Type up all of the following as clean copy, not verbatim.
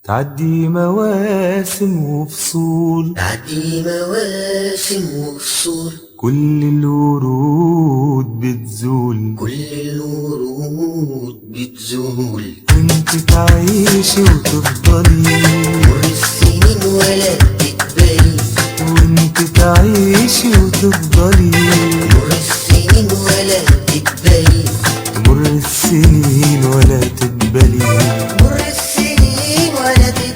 تعدي مواسم وفصول، تعدي مواسم وفصول، كل الورود بتزول، كل الورود بتزول، وانت تعيشي وتفضلي، مر السنين ولا تقبلي، وانت تعيشي وتفضلي، مر السنين ولا تقبلي، تمر السنين ولا تقبلي، مر السنين ولا تقبلي.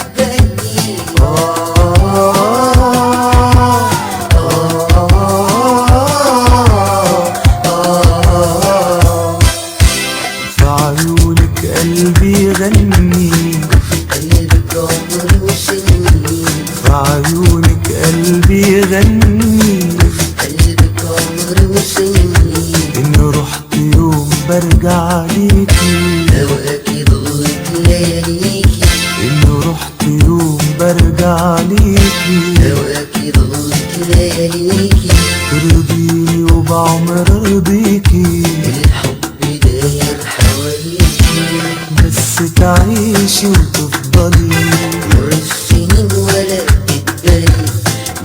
في عيونك قلبي يغني، قلبك عمر وسنين، في عيونك قلبي يغني، قلبك عمر وسنين، إن رحت يوم برجع ليكي، لو أكيد ضلت لياليكي، إن رحت يوم برجع ليكي، لو أكيد ضلت لياليكي، ترضيني وبعمر ارضيكي، الحب داير حواليكي، بس تعيشي وتفضلي، مر السنين ولا تقبلي،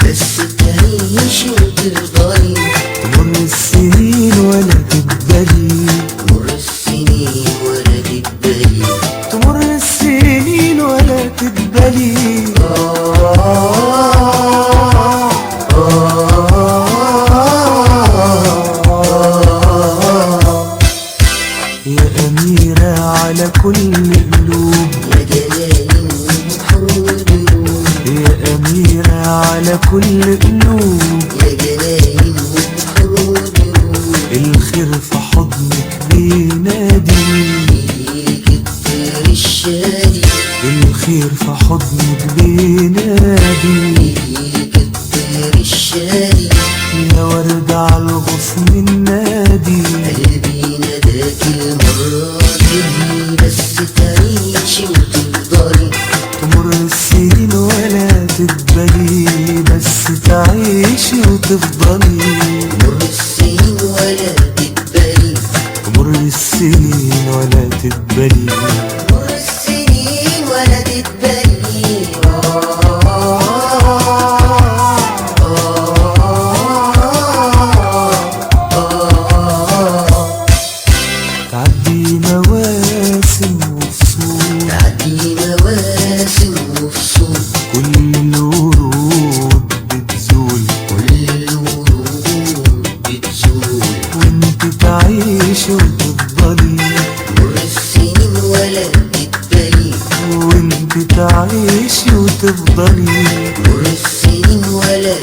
بس تعيشي وتفضلي، تمر السنين ولا تقبلي، مر السنين ولا تقبلي. تمر السنين ولا تقبلي. يا أميرة على كل قلوب، يا جلال ومحور قلوب، يا أميرة على كل قلوب، يا جلال ومحور قلوب، الخير في حضنك بينادي، يجيك الطير الشادي، الخير في حضنك بينادي، يجيك الطير الشادي، يا ورد على الغصن النادي، قلبي ناداك المرة دي، بس تعيشي وتفضلي، تمر السنين ولا تقبلي، بس تعيشي وتفضلي، مر السنين ولا تقبلي، تمر السنين ولا تقبلي. مر السنين ولا تقبلي. تعدي مواسم وفصول، تعدي مواسم وفصول، كل الورود بتزول، كل الورود بتزول، وانت تعيشي وتفضلي، مر السنين ولا تقبلي، وانت تعيشي وتفضلي، مر السنين ولا